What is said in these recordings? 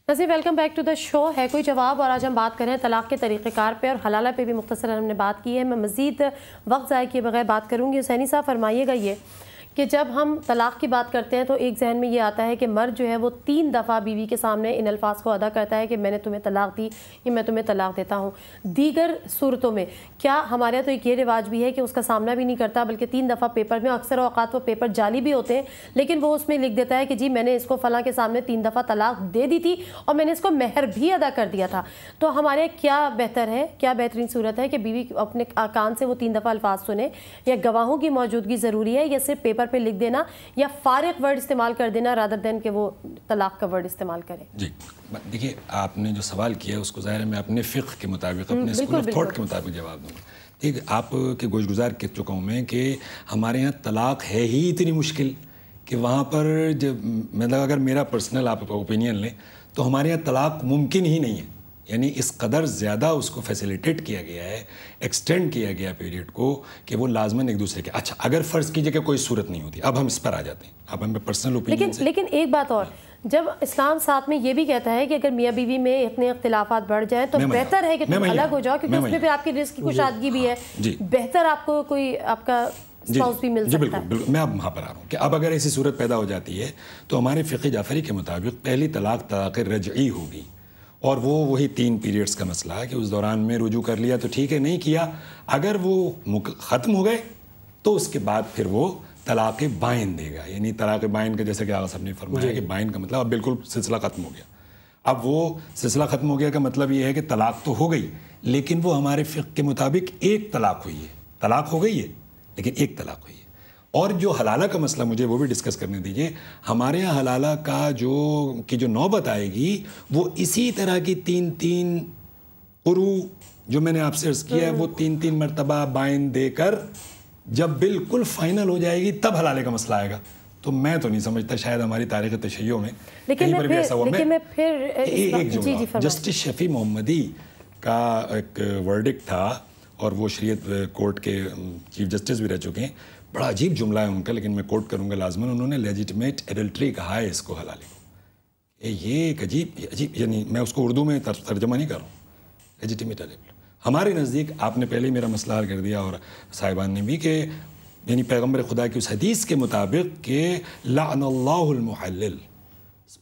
ناظرین welcome back to the شو ہے کوئی جواب، اور آج ہم بات کریں طلاق کے طریقہ کار پہ، اور حلالہ پہ بھی مختصر ہم نے بات کی ہے۔ میں مزید وقت ضائع کیے بغیر بات کروں گی۔ حسینی صاحب فرمائیے گا یہ کہ جب ہم طلاق کی بات کرتے ہیں تو ایک ذہن میں یہ آتا ہے کہ مرد جو ہے وہ 3 دفعہ بیوی کے سامنے ان الفاظ کو ادا کرتا ہے کہ میں نے تمہیں طلاق دی یا میں تمہیں طلاق دیتا ہوں۔ دیگر صورتوں میں کیا ہمارے یہاں تو ایک یہ رواج بھی ہے کہ اس کا سامنا بھی نہیں کرتا، بلکہ 3 دفعہ پیپر میں، اکثر اوقات وہ پیپر جعلی بھی ہوتے ہیں، لیکن وہ اس میں لکھ دیتا ہے کہ جی میں نے اس کو فلاں کے سامنے 3 دفعہ طلاق دے دی تھی اور میں نے اس کو مہر بھی ادا کر دیا تھا۔ تو ہمارے کیا بہتر ہے، کیا بہترین صورت ہے کہ بیوی اپنے کان سے وہ 3 دفعہ الفاظ سنے، یا گواہوں کی موجودگی ضروری ہے، یا صرف پیپر پہ لکھ دینا، یا فارغ ورڈ استعمال کر دینا رادر دین کہ وہ طلاق کا ورڈ استعمال کرے؟ جی دیکھیے، آپ نے جو سوال کیا ہے اس کو ظاہر ہے میں اپنے فقہ کے مطابق، اپنے اسکول آف تھاٹ کے مطابق جواب دوں گا۔ ٹھیک، آپ کے گوش گزار کہہ چکا ہوں میں کہ ہمارے یہاں طلاق ہے ہی اتنی مشکل کہ وہاں پر جب مطلب اگر میرا پرسنل آپ اوپینین لیں تو ہمارے یہاں طلاق ممکن ہی نہیں ہے، یعنی اس قدر زیادہ اس کو فیسیلیٹیٹ کیا گیا ہے، ایکسٹینڈ کیا گیا پیریڈ کو کہ وہ لازماً ایک دوسرے کے۔ اچھا، اگر فرض کیجئے کہ کوئی صورت نہیں ہوتی، اب ہم اس پر آ جاتے ہیں، اب ہمیں پرسنل اوپینین سے۔ لیکن ایک بات اور، جب اسلام ساتھ میں یہ بھی کہتا ہے کہ اگر میاں بیوی میں اتنے اختلافات بڑھ جائیں تو بہتر ہے کہ تم الگ ہو جاؤ، کیونکہ اس میں پھر آپ کی رزق کی کشادگی بھی ہے، بہتر آپ کو کوئی آپ کا اسپاؤس بھی مل سکتا ہے۔ جی بالکل، میں اب وہاں پر آ رہا ہوں کہ اب اگر ایسی صورت پیدا ہو جاتی ہے تو ہمارے فقہ جعفری کے مطابق پہلی طلاق طلاق رجعی ہوگی، اور وہ وہی 3 پیریڈز کا مسئلہ ہے کہ اس دوران میں رجوع کر لیا تو ٹھیک ہے، نہیں کیا اگر وہ ختم ہو گئے تو اس کے بعد پھر وہ طلاق بائن دے گا۔ یعنی طلاق بائن کا جیسا کہ آغا صاحب نے فرمایا کہ بائن کا مطلب اب بالکل سلسلہ ختم ہو گیا۔ اب وہ سلسلہ ختم ہو گیا کا مطلب یہ ہے کہ طلاق تو ہو گئی، لیکن وہ ہمارے فقہ کے مطابق ایک طلاق ہوئی ہے، طلاق ہو گئی ہے لیکن ایک طلاق ہوئی ہے۔ اور جو حلالہ کا مسئلہ مجھے وہ بھی ڈسکس کرنے دیجئے، ہمارے یہاں حلالہ کا جو نوبت آئے گی وہ اسی طرح کی 3 قروء جو میں نے آپ سے عرض کیا ہے، وہ 3 مرتبہ بائن دے کر جب بالکل فائنل ہو جائے گی تب حلالے کا مسئلہ آئے گا۔ تو میں تو نہیں سمجھتا، شاید ہماری تاریخ تشیع میں کہیں پر بھی ایسا ہوا۔ ایک جملہ جسٹس شفیع محمدی کا ایک ورڈکٹ تھا، اور وہ شریعت کورٹ کے چیف جسٹس بھی رہ چکے ہیں، بڑا عجیب جملہ ہے ان کا، لیکن میں کوٹ کروں گا لازماً۔ انہوں نے لیجیٹمیٹ ایڈلٹری کہا ہے اس کو، حلالے کو۔ یہ ایک عجیب، یعنی میں اس کو اردو میں ترجمہ نہیں کر رہا ہوں، لیجیٹمیٹ ایڈلٹری۔ ہمارے نزدیک آپ نے پہلے ہی میرا مسئلہ حل کر دیا، اور صاحبان نے بھی، کہ یعنی پیغمبر خدا کی اس حدیث کے مطابق کہ لعن اللہ المحلل،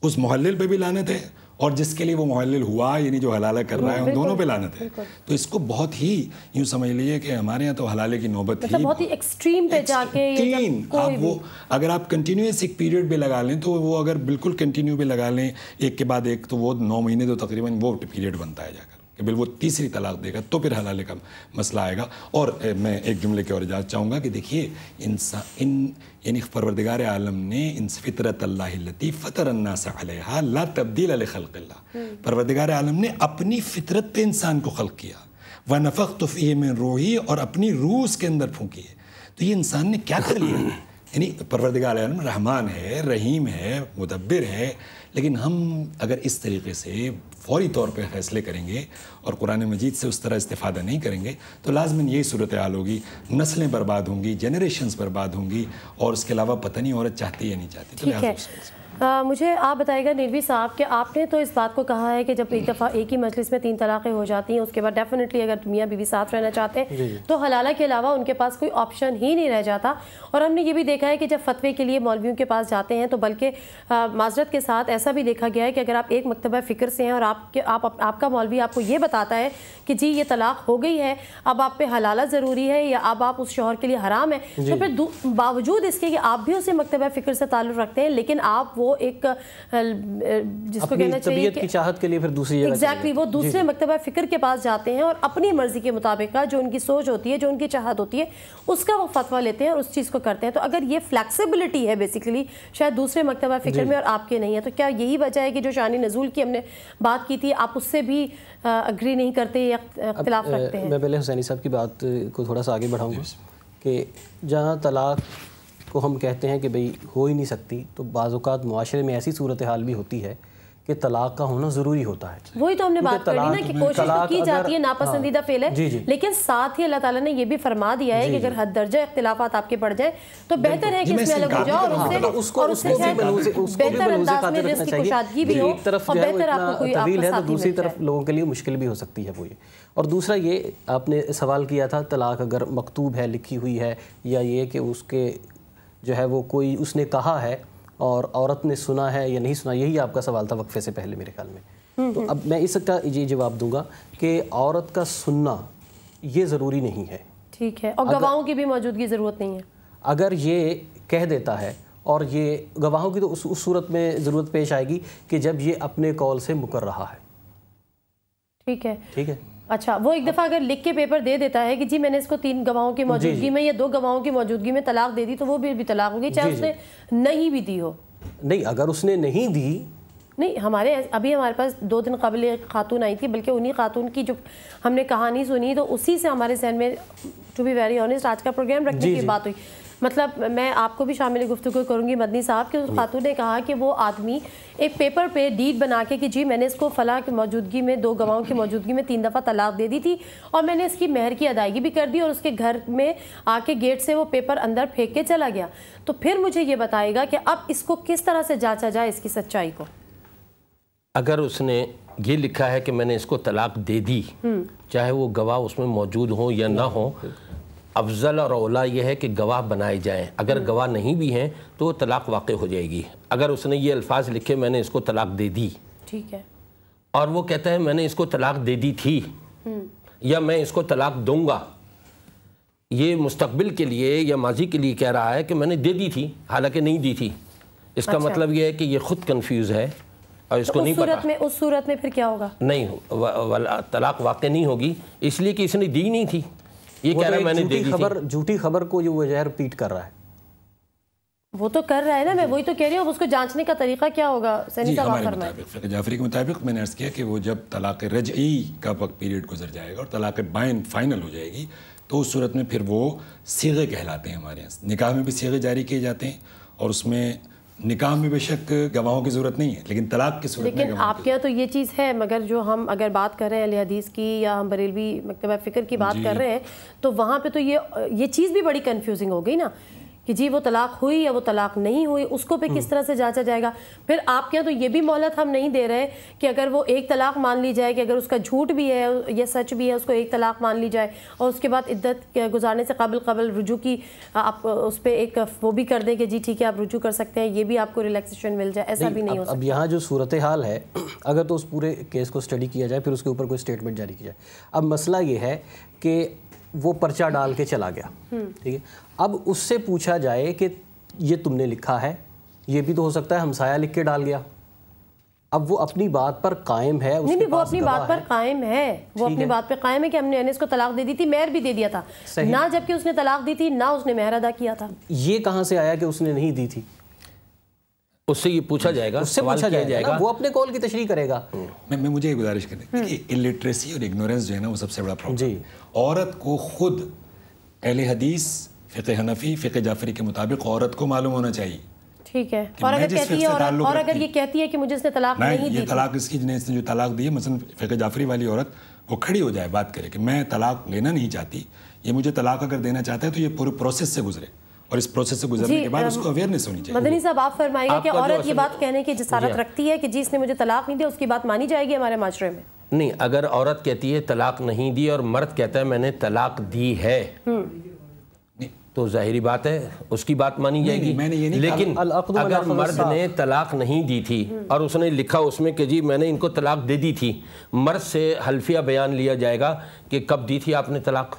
اس محلل پہ بھی لعنت ہے، اور جس کے لیے وہ محلل ہوا یعنی جو حلالہ کر رہا ہے، ان دونوں پہ لعنت ہے۔ تو اس کو بہت ہی یوں سمجھ لیجیے کہ ہمارے یہاں تو حلالے کی نوبت ہی بہت ہی ایکسٹریم پہ جا کے، وہ اگر آپ کنٹینیوس ایک پیریڈ پہ لگا لیں تو وہ اگر بالکل کنٹینیو پہ لگا لیں ایک کے بعد ایک، تو وہ 9 مہینے تو تقریباً وہ پیریڈ بنتا ہے جا کر کہ بالکل وہ تیسری طلاق دے گا تو پھر حلالے کا مسئلہ آئے گا۔ اور میں ایک جملے کی اور اجازت چاہوں گا کہ دیکھیے، یعنی پروردگار عالم نے ان فطرت اللہ التی فطر الناس علیہا لا تبدیل لخلق اللہ، پروردگار عالم نے اپنی فطرت پہ انسان کو خلق کیا، ونفخت فیہ من روحی، اور اپنی روح اس کے اندر پھونکی ہے۔ تو یہ انسان نے کیا کر لیا؟ یعنی پروردگار عالم رحمان ہے، رحیم ہے، مدبر ہے، لیکن ہم اگر اس طریقے سے فوری طور پہ فیصلے کریں گے اور قرآن مجید سے اس طرح استفادہ نہیں کریں گے تو لازماً یہی صورتحال ہوگی، نسلیں برباد ہوں گی، جنریشنز برباد ہوں گی، اور اس کے علاوہ پتہ نہیں عورت چاہتی یا نہیں چاہتی۔ ٹھیک ہے، مجھے آپ بتائیے گا نیلوی صاحب کہ آپ نے تو اس بات کو کہا ہے کہ جب ایک دفعہ ایک ہی مجلس میں 3 طلاقیں ہو جاتی ہیں، اس کے بعد ڈیفینیٹلی اگر میاں بیوی ساتھ رہنا چاہتے ہیں تو حلالہ کے علاوہ ان کے پاس کوئی آپشن ہی نہیں رہ جاتا۔ اور ہم نے یہ بھی دیکھا ہے کہ جب فتوے کے لیے مولویوں کے پاس جاتے ہیں تو بلکہ معذرت کے ساتھ ایسا بھی دیکھا گیا ہے کہ اگر آپ ایک مکتبہ فکر سے ہیں اور آپ کا مولوی آپ کو یہ بتاتا ہے کہ جی یہ طلاق ہو گئی ہے، اب آپ پہ حلالہ ضروری ہے، یا اب آپ اس شوہر کے لیے حرام ہے، تو پھر باوجود اس کے کہ آپ بھی اسے مکتبہ فکر سے تعلق رکھتے ہیں، لیکن آپ وہ ایک جس کو کہنا چاہیے طبیعت کی چاہت کے لیے پھر دوسری جگہ ایگزیکٹلی وہ دوسرے مکتبہ فکر کے پاس جاتے ہیں اور اپنی مرضی کے مطابق جو ان کی سوچ ہوتی ہے، جو ان کی چاہت ہوتی ہے، اس کا وہ فتویٰ لیتے ہیں اور اس چیز کو کرتے ہیں۔ تو اگر یہ فلیکسیبلٹی ہے بیسیکلی شاید دوسرے مکتبہ فکر میں اور آپ کے نہیں ہے، تو کیا یہی وجہ ہے کہ جو شان نزول کی ہم نے بات کی تھی آپ اس سے بھی اگری نہیں کرتے یا اختلاف رکھتے ہیں؟ میں پہلے حسینی صاحب کی بات کو تھوڑا سا آگے بڑھاؤں گا کہ جہاں طلاق کو ہم کہتے ہیں کہ بھئی ہو ہی نہیں سکتی، تو بعض اوقات معاشرے میں ایسی صورتحال بھی ہوتی ہے کہ طلاق کا ہونا ضروری ہوتا ہے. وہی تو ہم نے بات کرنی نا کہ کوشش تو کی جاتی ہے, ناپسندیدہ فعل ہے, لیکن ساتھ ہی اللہ تعالیٰ نے یہ بھی فرما دیا ہے کہ اگر حد درجہ اختلافات آپ کے پڑ جائیں تو بہتر ہے کہ اس میں الگ ہو جاؤ اور اس سے بہتر انداز میں رزق کی کشادگی بھی ہو اور بہتر آپ کو کوئی آپ کا ساتھی دوسری طرف لوگوں کے لیے مشکل بھی ہو سکتی ہے وہ. اور دوسرا یہ آپ نے سوال کیا تھا طلاق اگر مکتوب ہے, لکھی ہوئی ہے, یا یہ کہ اس کے جو ہے وہ کوئی اس نے کہا ہے اور عورت نے سنا ہے یا نہیں سنا, یہی آپ کا سوال تھا وقفے سے پہلے میرے خیال میں. تو اب میں اس کا یہ جواب دوں گا کہ عورت کا سننا یہ ضروری نہیں ہے. ٹھیک ہے, اور گواہوں کی بھی موجودگی ضرورت نہیں ہے. اگر یہ کہہ دیتا ہے, اور یہ گواہوں کی تو اس صورت میں ضرورت پیش آئے گی کہ جب یہ اپنے قول سے مکر رہا ہے. ٹھیک ہے, ٹھیک ہے. اچھا, وہ ایک دفعہ اگر لکھ کے پیپر دے دیتا ہے کہ جی میں نے اس کو 3 گواہوں کی موجودگی میں یا 2 گواہوں کی موجودگی میں طلاق دے دی, تو وہ بھی طلاق ہوگی چاہے اس نے نہیں بھی دی ہو. نہیں, اگر اس نے نہیں دی, نہیں, ہمارے پاس 2 دن قبل ایک خاتون آئی تھی, بلکہ انہی خاتون کی جو ہم نے کہانی سنی تو اسی سے ہمارے ذہن میں ٹو بی ویری آنیسٹ آج کا پروگرام رکھنے کی بات ہوئی. مطلب میں آپ کو بھی شامل گفتگو کروں گی مدنی صاحب کہ اس خاتون نے کہا کہ وہ آدمی ایک پیپر پہ ڈیڈ بنا کے کہ جی میں نے اس کو فلاں کی موجودگی میں 2 گواہوں کی موجودگی میں 3 دفعہ طلاق دے دی تھی اور میں نے اس کی مہر کی ادائیگی بھی کر دی اور اس کے گھر میں آ کے گیٹ سے وہ پیپر اندر پھینک کے چلا گیا. تو پھر مجھے یہ بتائے گا کہ اب اس کو کس طرح سے جانچا جائے اس کی سچائی کو. اگر اس نے یہ لکھا ہے کہ میں نے اس کو طلاق دے دی, چاہے وہ گواہ اس میں موجود ہوں یا نہ ہوں, افضل اور اولا یہ ہے کہ گواہ بنائے جائیں. اگر گواہ نہیں بھی ہیں تو وہ طلاق واقع ہو جائے گی. اگر اس نے یہ الفاظ لکھے میں نے اس کو طلاق دے دی, ٹھیک ہے, اور وہ کہتا ہے میں نے اس کو طلاق دے دی تھی یا میں اس کو طلاق دوں گا, یہ مستقبل کے لیے یا ماضی کے لیے کہہ رہا ہے کہ میں نے دے دی تھی حالانکہ نہیں دی تھی, اس کا مطلب یہ ہے کہ یہ خود کنفیوز ہے اور اس کو نہیں پتا. اس صورت میں پھر کیا ہوگا؟ نہیں, طلاق واقع نہیں ہوگی اس لیے کہ اس نے دی نہیں تھی. یہ کہہ رہا ہے میں نے دے دی تھی. جھوٹی خبر کو جو وجہ ریپیٹ کر رہا ہے, وہ تو کر رہا ہے نا, میں وہی تو کہہ رہی ہوں. اس کو جانچنے کا طریقہ کیا ہوگا؟ ہمارے مطابق فقہ جعفری کے مطابق میں نے عرض کیا کہ وہ جب طلاق رجعی کا وقت پیریڈ گزر جائے گا اور طلاق بائن فائنل ہو جائے گی تو اس صورت میں پھر وہ صیغے کہلاتے ہیں. ہمارے یہاں نکاح میں بھی صیغے جاری کیے جاتے ہیں اور اس میں نکاح میں بے شک گواہوں کی ضرورت نہیں ہے, لیکن طلاق کی صورت میں. لیکن آپ کے یہاں تو یہ چیز ہے, مگر جو ہم اگر بات کر رہے ہیں اہل حدیث کی یا ہم بریلوی مکتبہ فکر کی بات کر رہے ہیں تو وہاں پہ تو یہ چیز بھی بڑی کنفیوزنگ ہو گئی نا کہ جی وہ طلاق ہوئی یا وہ طلاق نہیں ہوئی, اس کو پہ کس طرح سے جانچا جائے گا. پھر آپ کے یہاں تو یہ بھی مہلت ہم نہیں دے رہے کہ اگر وہ ایک طلاق مان لی جائے کہ اگر اس کا جھوٹ بھی ہے یا سچ بھی ہے اس کو ایک طلاق مان لی جائے اور اس کے بعد عدت گزارنے سے قبل رجوع کی آپ اس پہ ایک وہ بھی کر دیں کہ جی ٹھیک ہے آپ رجوع کر سکتے ہیں, یہ بھی آپ کو ریلیکسیشن مل جائے. ایسا بھی نہیں ہو سکتا. اب یہاں جو صورتحال ہے, اگر تو اس پورے کیس کو اسٹڈی کیا جائے پھر اس کے اوپر کوئی اسٹیٹمنٹ جاری کی جائے. اب مسئلہ یہ ہے کہ وہ پرچہ ڈال کے چلا گیا, ٹھیک ہے, اب اس سے پوچھا جائے کہ یہ تم نے لکھا ہے, یہ بھی تو ہو سکتا ہے ہمسایہ لکھ کے ڈال گیا. اب وہ اپنی بات پر قائم ہے, نہیں وہ اپنی بات پر قائم ہے, وہ اپنی بات پہ قائم ہے کہ ہم نے اس کو طلاق دے دی تھی, مہر بھی دے دیا تھا نہ, جبکہ اس نے طلاق دی تھی نہ اس نے مہر ادا کیا تھا. یہ کہاں سے آیا کہ اس نے نہیں دی تھی؟ اس سے یہ پوچھا جائے گا, اس سے پوچھا جائے گا, وہ اپنے قول کی تشریح کرے گا. میں مجھے یہ گزارش کریں کہ الٹریسی اور اگنورنس جو ہے نا وہ سب سے بڑا پرابلم ہے. عورت کو خود اہل حدیث فقہ حنفی فقہ جعفری کے مطابق عورت کو معلوم ہونا چاہیے. ٹھیک ہے, اور اگر کہتی ہے اور اگر یہ کہتی ہے کہ مجھے اس نے طلاق نہیں دی, یہ طلاق اس کی جنہیں اس نے جو طلاق دی ہے, مثلا فقہ جعفری والی عورت وہ کھڑی ہو جائے, بات کرے کہ میں طلاق لینا نہیں چاہتی, یہ مجھے طلاق اگر دینا چاہتا ہے تو یہ پورے پروسیس سے گزرے, اور اس پروسیس سے گزرنے کے بعد اس کو اویئرنیس ہونی چاہیے. مدنی صاحب آپ فرمائیے کہ عورت یہ بات کہنے کی جسارت رکھتی ہے کہ جی اس نے مجھے طلاق نہیں دی, اس کی بات مانی جائے گی ہمارے معاشرے میں؟ نہیں, اگر عورت کہتی ہے طلاق نہیں دی اور مرد کہتا ہے میں نے طلاق دی ہے تو ظاہری بات ہے اس کی بات مانی جائے گی. لیکن اگر مرد نے طلاق نہیں دی تھی اور اس نے لکھا اس میں کہ جی میں نے ان کو طلاق دے دی تھی, مرد سے حلفیہ بیان لیا جائے گا کہ کب دی تھی آپ نے طلاق.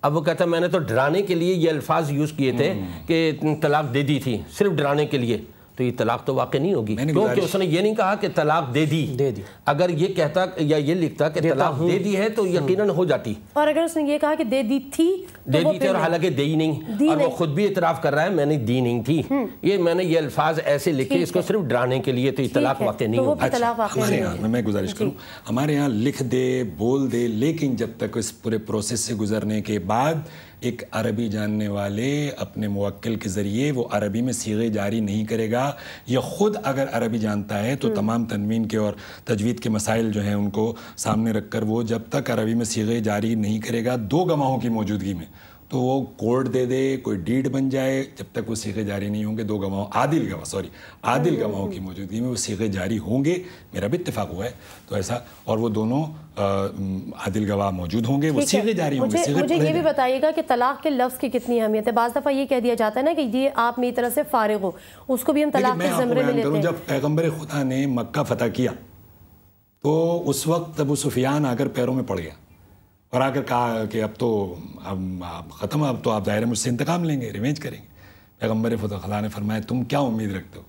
اب وہ کہتا ہے میں نے تو ڈرانے کے لیے یہ الفاظ یوز کیے تھے کہ طلاق دے دی تھی, صرف ڈرانے کے لیے, تو یہ طلاق تو واقع نہیں ہوگی کیونکہ اس نے یہ نہیں کہا کہ طلاق دے دی. اگر یہ کہتا یا یہ لکھتا کہ طلاق دے دی ہے تو یقیناً ہو جاتی. اور اگر اس نے یہ کہا کہ دے دی تھی اور حالانکہ دے ہی نہیں, اور وہ خود بھی اعتراف کر رہا ہے میں نے دی نہیں تھی, یہ میں نے یہ الفاظ ایسے لکھے اس کو صرف ڈرانے کے لیے, تو یہ طلاق واقع نہیں ہوگی. ہمارے یہاں میں گزارش کروں, ہمارے یہاں لکھ دے بول دے, لیکن جب تک اس پورے پروسیس سے گزرنے کے بعد ایک عربی جاننے والے اپنے موکل کے ذریعے وہ عربی میں صیغے جاری نہیں کرے گا، یا خود اگر عربی جانتا ہے تو تمام تنوین کے اور تجوید کے مسائل جو ہیں ان کو سامنے رکھ کر وہ جب تک عربی میں صیغے جاری نہیں کرے گا 2 گواہوں کی موجودگی میں، تو وہ کورٹ دے دے، کوئی ڈیڈ بن جائے، جب تک وہ صیغے جاری نہیں ہوں گے 2 گواہوں عادل گواہوں کی موجودگی میں وہ صیغے جاری ہوں گے. میرا بھی اتفاق ہوا ہے تو ایسا، اور وہ دونوں عادل گواہ موجود ہوں گے، وہ صیغے جاری ہوں گے. مجھے یہ بھی بتائیے گا کہ طلاق کے لفظ کی کتنی اہمیت ہے؟ بعض دفعہ یہ کہہ دیا جاتا ہے نا کہ یہ آپ میری طرف سے فارغ ہو، اس کو بھی ہم طلاق کے زمرے میں لیتے ہیں. جب پیغمبر خدا نے مکہ فتح کیا تو اس وقت ابو سفیان آ کر پیروں میں پڑ گیا اور آ کر کہا کہ اب تو ختم، اب تو آپ ظاہر مجھ سے انتقام لیں گے، ریونج کریں گے. پیغمبر خدا نے فرمایا تم کیا امید رکھتے ہو؟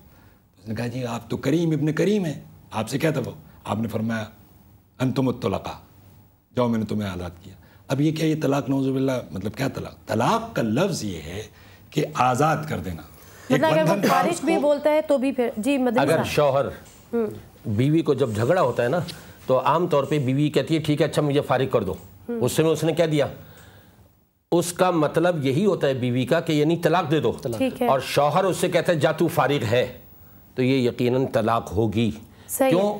اس نے کہا جی آپ تو کریم ابن کریم ہیں، آپ سے کیا تھا وہ؟ آپ نے فرمایا انتم الطلقاء، جاؤ میں نے تمہیں آزاد کیا. اب یہ کیا، یہ طلاق نعوذ باللہ، مطلب کیا طلاق کا لفظ یہ ہے کہ آزاد کر دینا. اگر وہ فارغ بھی بولتا ہے تو بھی پھر جی اگر شوہر بیوی کو جب جھگڑا ہوتا ہے نا تو عام طور پہ بیوی کہتی ہے ٹھیک ہے اچھا مجھے فارغ کر دو، اس سے میں اس نے کہہ دیا، اس کا مطلب یہی ہوتا ہے بیوی کا کہ یعنی طلاق دے دو، اور شوہر اس سے کہتا ہے جا تو فارغ ہے، تو یہ یقیناً طلاق ہوگی. کیوں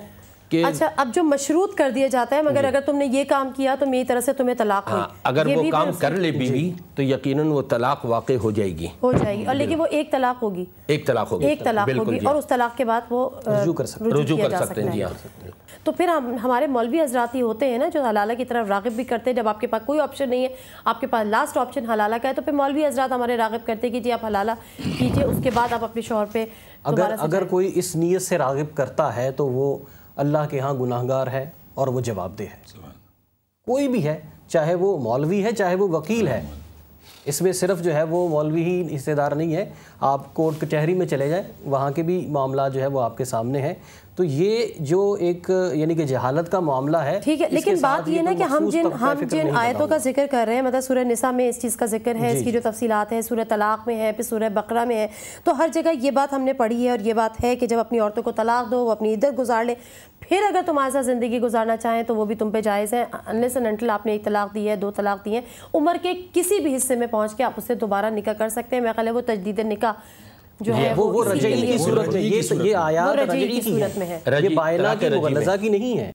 کہ اچھا اب جو مشروط کر دیا جاتا ہے مگر اگر تم نے یہ کام کیا تو میری طرف سے تمہیں طلاق ہوئی، اگر وہ کام کر لے بیوی تو یقیناً وہ طلاق واقع ہو جائے گی. اور لیکن وہ ایک طلاق ہوگی، ایک طلاق ہوگی اور اس طلاق کے بعد وہ رجوع کر سکتے ہیں. تو پھر ہمارے مولوی حضرات ہی ہوتے ہیں نا جو حلالہ کی طرف راغب بھی کرتے ہیں. جب آپ کے پاس کوئی آپشن نہیں ہے، آپ کے پاس لاسٹ آپشن حلالہ کا ہے، تو پھر مولوی حضرات ہمارے راغب کرتے ہیں کہ جی آپ حلالہ کیجئے، اس کے بعد آپ اپنے شوہر پہ اگر کوئی اس نیت سے راغب کرتا ہے تو وہ اللہ کے ہاں گناہگار ہے اور وہ جواب دہ ہے. کوئی بھی ہے، چاہے وہ مولوی ہے چاہے وہ وکیل ہے، اس میں صرف جو ہے وہ مولوی ہی حصے دار نہیں ہے. آپ کورٹ کچہری میں چلے جائیں، وہاں کے بھی معاملات جو ہے وہ آپ کے سامنے ہیں. تو یہ جو ایک یعنی کہ جہالت کا معاملہ ہے، ٹھیک ہے، لیکن بات یہ نا کہ ہم جن آیتوں کا ذکر کر رہے ہیں، مطلب سورہ نساء میں اس چیز کا ذکر ہے، اس کی جو تفصیلات ہیں، سورہ طلاق میں ہے، پھر سورہ بقرہ میں ہے، تو ہر جگہ یہ بات ہم نے پڑھی ہے اور یہ بات ہے کہ جب اپنی عورتوں کو طلاق دو، وہ اپنی عدت گزار لے، پھر اگر تمہارے ساتھ زندگی گزارنا چاہیں تو وہ بھی تم پہ جائز ہے، انلیس اینڈ انٹل آپ نے 1 طلاق دی ہے، 2 طلاق دی ہیں، عمر کے کسی بھی حصے میں پہنچ کے آپ اس سے دوبارہ نکاح کر سکتے ہیں. میرا خیال ہے وہ تجدید نکاح جو ہے وہ رجعی کی صورت میں، یہ آیات رجعی کی صورت میں ہے، یہ بائنہ کی مغلظہ کی نہیں ہے.